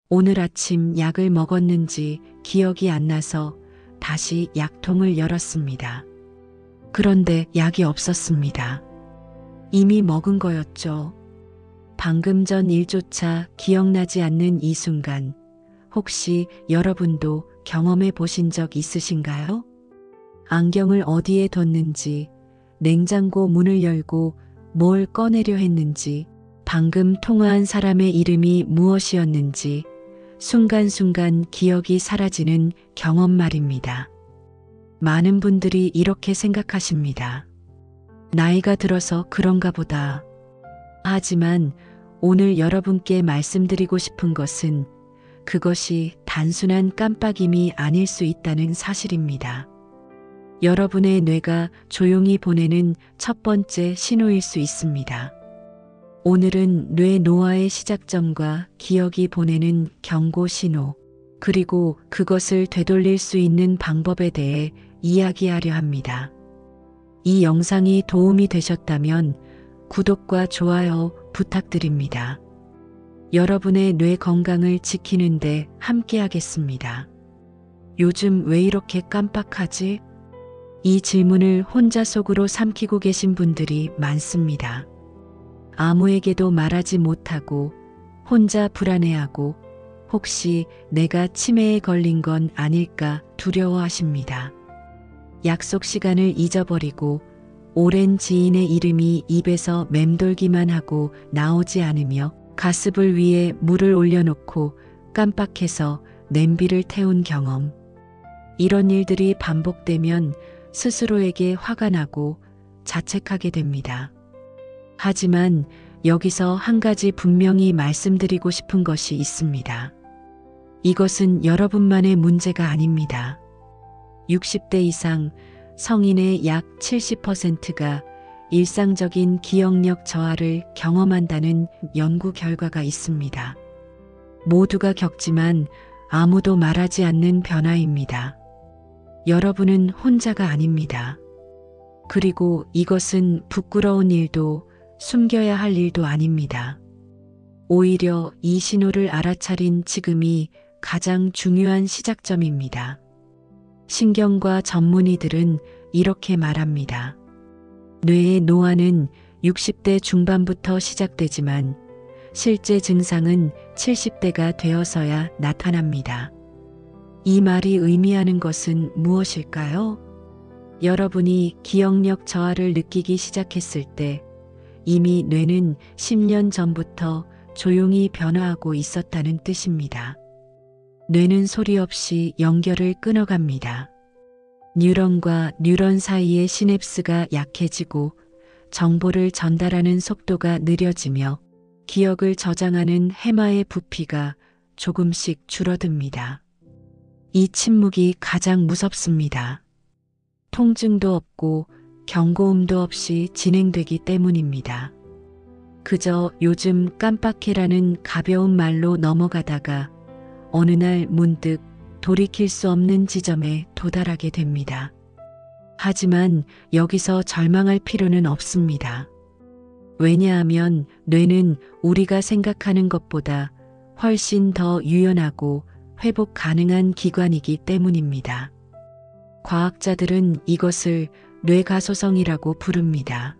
오늘 아침 약을 먹었는지 기억이 안 나서 다시 약통을 열었습니다. 그런데 약이 없었습니다. 이미 먹은 거였죠. 방금 전 일조차 기억나지 않는 이 순간, 혹시 여러분도 경험해 보신 적 있으신가요? 안경을 어디에 뒀는지, 냉장고 문을 열고 뭘 꺼내려 했는지, 방금 통화한 사람의 이름이 무엇이었는지, 순간순간 기억이 사라지는 경험 말입니다. 많은 분들이 이렇게 생각하십니다. 나이가 들어서 그런가 보다. 하지만 오늘 여러분께 말씀드리고 싶은 것은 그것이 단순한 깜빡임이 아닐 수 있다는 사실입니다. 여러분의 뇌가 조용히 보내는 첫 번째 신호일 수 있습니다. 오늘은 뇌 노화의 시작점과 기억이 보내는 경고 신호, 그리고 그것을 되돌릴 수 있는 방법에 대해 이야기하려 합니다. 이 영상이 도움이 되셨다면 구독과 좋아요 부탁드립니다. 여러분의 뇌 건강을 지키는데 함께하겠습니다. 요즘 왜 이렇게 깜빡하지? 이 질문을 혼자 속으로 삼키고 계신 분들이 많습니다. 아무에게도 말하지 못하고 혼자 불안해하고 혹시 내가 치매에 걸린 건 아닐까 두려워하십니다. 약속 시간을 잊어버리고 오랜 지인의 이름이 입에서 맴돌기만 하고 나오지 않으며 가습을 위해 물을 올려놓고 깜빡해서 냄비를 태운 경험. 이런 일들이 반복되면 스스로에게 화가 나고 자책하게 됩니다. 하지만 여기서 한 가지 분명히 말씀드리고 싶은 것이 있습니다. 이것은 여러분만의 문제가 아닙니다. 60대 이상 성인의 약 70%가 일상적인 기억력 저하를 경험한다는 연구 결과가 있습니다. 모두가 겪지만 아무도 말하지 않는 변화입니다. 여러분은 혼자가 아닙니다. 그리고 이것은 부끄러운 일도 숨겨야 할 일도 아닙니다. 오히려 이 신호를 알아차린 지금이 가장 중요한 시작점입니다. 신경과 전문의들은 이렇게 말합니다. 뇌의 노화는 60대 중반부터 시작되지만 실제 증상은 70대가 되어서야 나타납니다. 이 말이 의미하는 것은 무엇일까요? 여러분이 기억력 저하를 느끼기 시작했을 때 이미 뇌는 10년 전부터 조용히 변화하고 있었다는 뜻입니다. 뇌는 소리 없이 연결을 끊어갑니다. 뉴런과 뉴런 사이의 시냅스가 약해지고 정보를 전달하는 속도가 느려지며 기억을 저장하는 해마의 부피가 조금씩 줄어듭니다. 이 침묵이 가장 무섭습니다. 통증도 없고 경고음도 없이 진행되기 때문입니다. 그저 요즘 깜빡해라는 가벼운 말로 넘어가다가 어느 날 문득 돌이킬 수 없는 지점에 도달하게 됩니다. 하지만 여기서 절망할 필요는 없습니다. 왜냐하면 뇌는 우리가 생각하는 것보다 훨씬 더 유연하고 회복 가능한 기관이기 때문입니다. 과학자들은 이것을 뇌가소성이라고 부릅니다.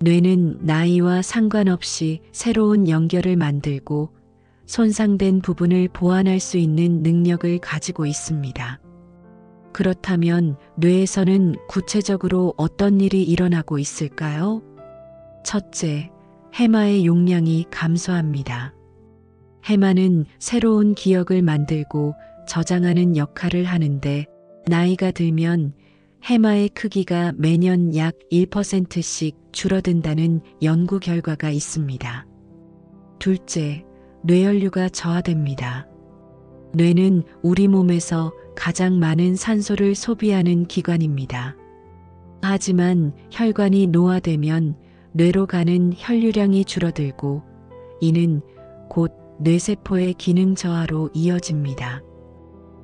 뇌는 나이와 상관없이 새로운 연결을 만들고 손상된 부분을 보완할 수 있는 능력을 가지고 있습니다. 그렇다면 뇌에서는 구체적으로 어떤 일이 일어나고 있을까요? 첫째, 해마의 용량이 감소합니다. 해마는 새로운 기억을 만들고 저장하는 역할을 하는데 나이가 들면 해마의 크기가 매년 약 1%씩 줄어든다는 연구 결과가 있습니다. 둘째, 뇌연류가 저하됩니다. 뇌는 우리 몸에서 가장 많은 산소를 소비하는 기관입니다. 하지만 혈관이 노화되면 뇌로 가는 혈류량이 줄어들고 이는 곧 뇌세포의 기능 저하로 이어집니다.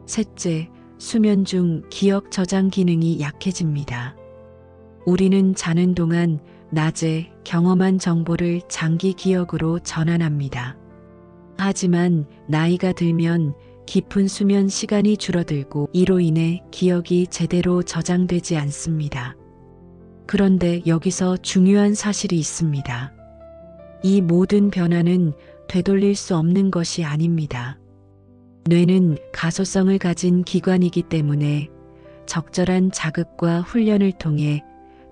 셋째, 수면 중 기억 저장 기능이 약해집니다. 우리는 자는 동안 낮에 경험한 정보를 장기 기억으로 전환합니다. 하지만 나이가 들면 깊은 수면 시간이 줄어들고 이로 인해 기억이 제대로 저장되지 않습니다. 그런데 여기서 중요한 사실이 있습니다. 이 모든 변화는 되돌릴 수 없는 것이 아닙니다. 뇌는 가소성을 가진 기관이기 때문에 적절한 자극과 훈련을 통해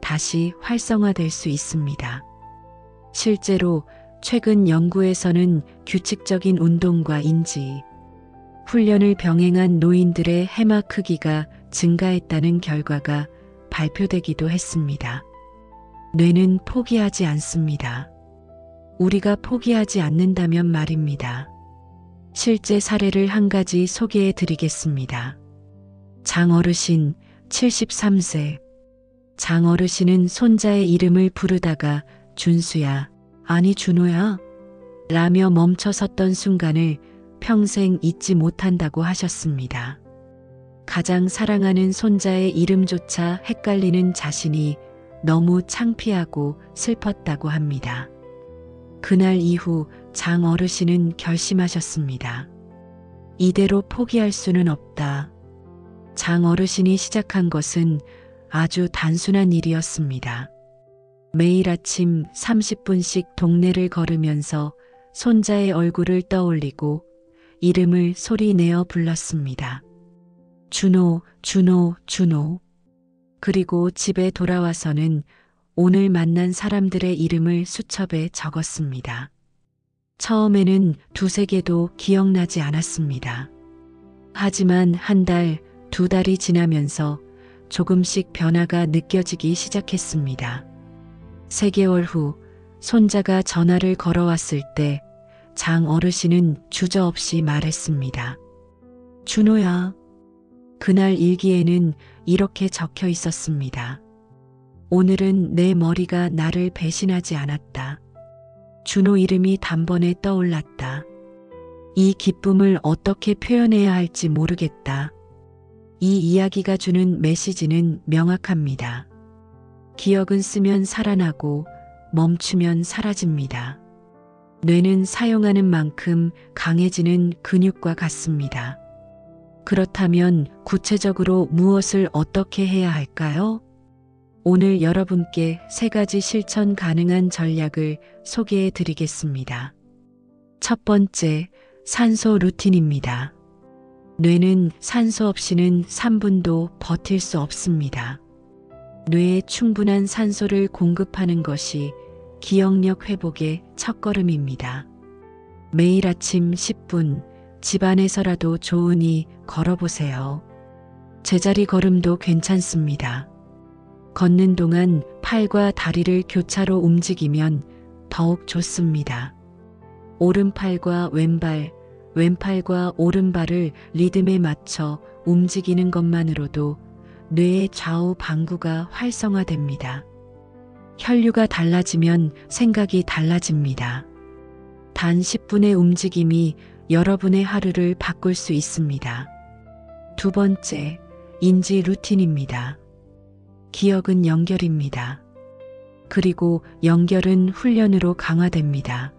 다시 활성화될 수 있습니다. 실제로 최근 연구에서는 규칙적인 운동과 인지, 훈련을 병행한 노인들의 해막 크기가 증가했다는 결과가 발표되기도 했습니다. 뇌는 포기하지 않습니다. 우리가 포기하지 않는다면 말입니다. 실제 사례를 한 가지 소개해 드리겠습니다. 장어르신 73세. 장어르신은 손자의 이름을 부르다가 준수야, 아니 준호야 라며 멈춰섰던 순간을 평생 잊지 못한다고 하셨습니다. 가장 사랑하는 손자의 이름조차 헷갈리는 자신이 너무 창피하고 슬펐다고 합니다. 그날 이후 장 어르신은 결심하셨습니다. 이대로 포기할 수는 없다. 장 어르신이 시작한 것은 아주 단순한 일이었습니다. 매일 아침 30분씩 동네를 걸으면서 손자의 얼굴을 떠올리고 이름을 소리내어 불렀습니다. 준호, 준호, 준호. 그리고 집에 돌아와서는 오늘 만난 사람들의 이름을 수첩에 적었습니다. 처음에는 두세 개도 기억나지 않았습니다. 하지만 한 달, 두 달이 지나면서 조금씩 변화가 느껴지기 시작했습니다. 3개월 후 손자가 전화를 걸어왔을 때 장 어르신은 주저없이 말했습니다. 준호야. 그날 일기에는 이렇게 적혀 있었습니다. 오늘은 내 머리가 나를 배신하지 않았다. 준호 이름이 단번에 떠올랐다. 이 기쁨을 어떻게 표현해야 할지 모르겠다. 이 이야기가 주는 메시지는 명확합니다. 기억은 쓰면 살아나고 멈추면 사라집니다. 뇌는 사용하는 만큼 강해지는 근육과 같습니다. 그렇다면 구체적으로 무엇을 어떻게 해야 할까요? 오늘 여러분께 3가지 실천 가능한 전략을 소개해 드리겠습니다. 첫 번째, 산소 루틴입니다. 뇌는 산소 없이는 3분도 버틸 수 없습니다. 뇌에 충분한 산소를 공급하는 것이 기억력 회복의 첫걸음입니다. 매일 아침 10분, 집안에서라도 좋으니 걸어보세요. 제자리 걸음도 괜찮습니다. 걷는 동안 팔과 다리를 교차로 움직이면 더욱 좋습니다. 오른팔과 왼발, 왼팔과 오른발을 리듬에 맞춰 움직이는 것만으로도 뇌의 좌우 방구가 활성화됩니다. 혈류가 달라지면 생각이 달라집니다. 단 10분의 움직임이 여러분의 하루를 바꿀 수 있습니다. 두 번째, 인지 루틴입니다. 기억은 연결입니다. 그리고 연결은 훈련으로 강화됩니다.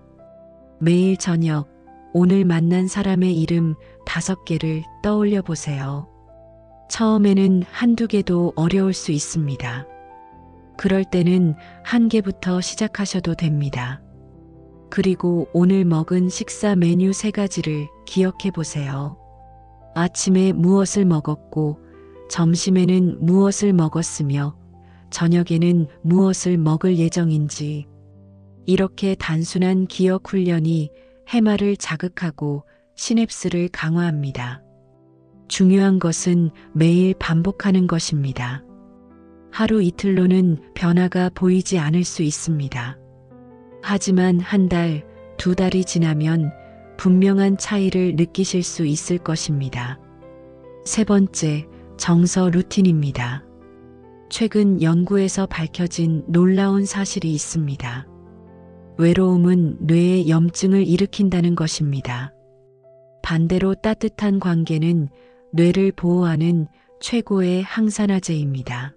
매일 저녁, 오늘 만난 사람의 이름 5개를 떠올려 보세요. 처음에는 한두 개도 어려울 수 있습니다. 그럴 때는 1개부터 시작하셔도 됩니다. 그리고 오늘 먹은 식사 메뉴 3가지를 기억해 보세요. 아침에 무엇을 먹었고, 점심에는 무엇을 먹었으며, 저녁에는 무엇을 먹을 예정인지. 이렇게 단순한 기억 훈련이 해마를 자극하고 시냅스를 강화합니다. 중요한 것은 매일 반복하는 것입니다. 하루 이틀로는 변화가 보이지 않을 수 있습니다. 하지만 한 달, 2달이 지나면 분명한 차이를 느끼실 수 있을 것입니다. 세 번째, 정서 루틴입니다. 최근 연구에서 밝혀진 놀라운 사실이 있습니다. 외로움은 뇌에 염증을 일으킨다는 것입니다. 반대로 따뜻한 관계는 뇌를 보호하는 최고의 항산화제입니다.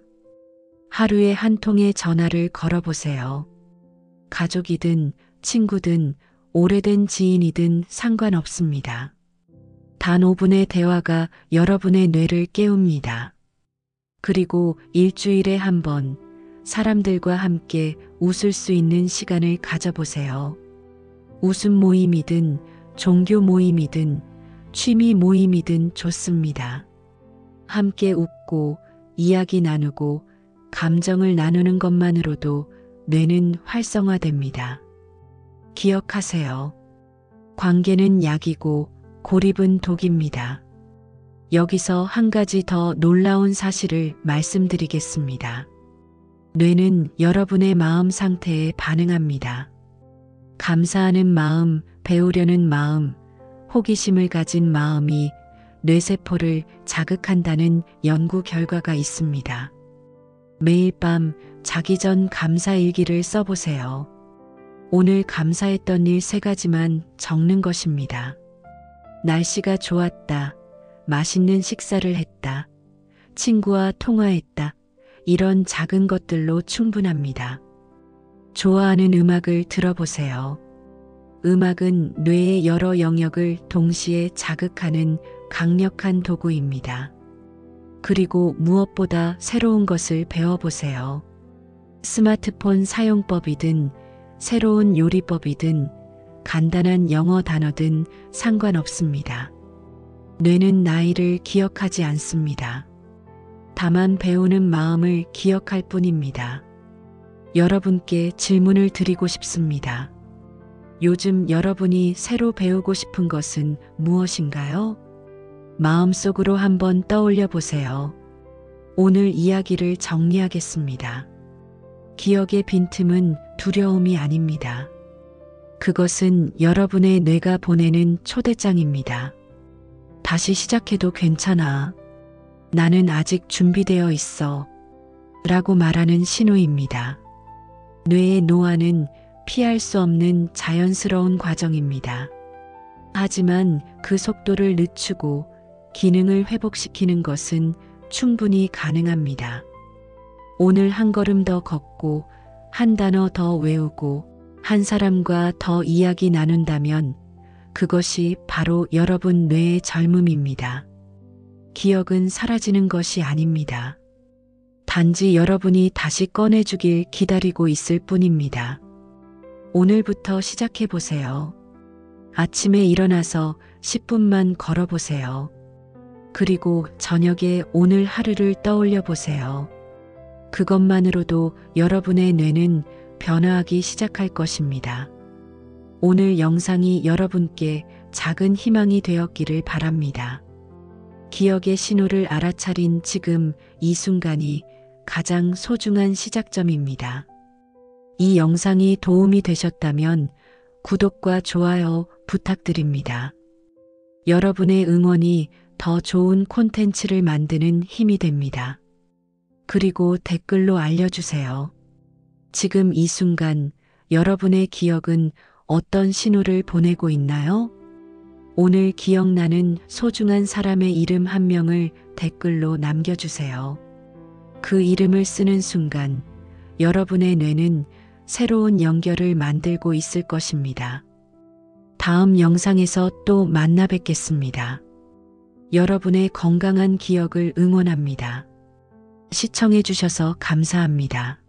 하루에 한 통의 전화를 걸어보세요. 가족이든 친구든 오래된 지인이든 상관없습니다. 단 5분의 대화가 여러분의 뇌를 깨웁니다. 그리고 일주일에 한 번 사람들과 함께 웃을 수 있는 시간을 가져보세요. 웃음 모임이든 종교 모임이든 취미 모임이든 좋습니다. 함께 웃고 이야기 나누고 감정을 나누는 것만으로도 뇌는 활성화됩니다. 기억하세요. 관계는 약이고 고립은 독입니다. 여기서 한 가지 더 놀라운 사실을 말씀드리겠습니다. 뇌는 여러분의 마음 상태에 반응합니다. 감사하는 마음, 배우려는 마음, 호기심을 가진 마음이 뇌세포를 자극한다는 연구 결과가 있습니다. 매일 밤 자기 전 감사일기를 써보세요. 오늘 감사했던 일 3가지만 적는 것입니다. 날씨가 좋았다. 맛있는 식사를 했다. 친구와 통화했다. 이런 작은 것들로 충분합니다. 좋아하는 음악을 들어보세요. 음악은 뇌의 여러 영역을 동시에 자극하는 강력한 도구입니다. 그리고 무엇보다 새로운 것을 배워보세요. 스마트폰 사용법이든 새로운 요리법이든 간단한 영어 단어든 상관없습니다. 뇌는 나이를 기억하지 않습니다. 다만 배우는 마음을 기억할 뿐입니다. 여러분께 질문을 드리고 싶습니다. 요즘 여러분이 새로 배우고 싶은 것은 무엇인가요? 마음속으로 한번 떠올려 보세요. 오늘 이야기를 정리하겠습니다. 기억의 빈틈은 두려움이 아닙니다. 그것은 여러분의 뇌가 보내는 초대장입니다. 다시 시작해도 괜찮아. 나는 아직 준비되어 있어. 라고 말하는 신호입니다. 뇌의 노화는 피할 수 없는 자연스러운 과정입니다. 하지만 그 속도를 늦추고 기능을 회복시키는 것은 충분히 가능합니다. 오늘 한 걸음 더 걷고 한 단어 더 외우고 한 사람과 더 이야기 나눈다면 그것이 바로 여러분 뇌의 젊음입니다. 기억은 사라지는 것이 아닙니다. 단지 여러분이 다시 꺼내주길 기다리고 있을 뿐입니다. 오늘부터 시작해 보세요. 아침에 일어나서 10분만 걸어보세요. 그리고 저녁에 오늘 하루를 떠올려 보세요. 그것만으로도 여러분의 뇌는 변화하기 시작할 것입니다. 오늘 영상이 여러분께 작은 희망이 되었기를 바랍니다. 기억의 신호를 알아차린 지금 이 순간이 가장 소중한 시작점입니다. 이 영상이 도움이 되셨다면 구독과 좋아요 부탁드립니다. 여러분의 응원이 더 좋은 콘텐츠를 만드는 힘이 됩니다. 그리고 댓글로 알려주세요. 지금 이 순간 여러분의 기억은 어떤 신호를 보내고 있나요? 오늘 기억나는 소중한 사람의 이름 한 명을 댓글로 남겨주세요. 그 이름을 쓰는 순간 여러분의 뇌는 새로운 연결을 만들고 있을 것입니다. 다음 영상에서 또 만나 뵙겠습니다. 여러분의 건강한 기억을 응원합니다. 시청해 주셔서 감사합니다.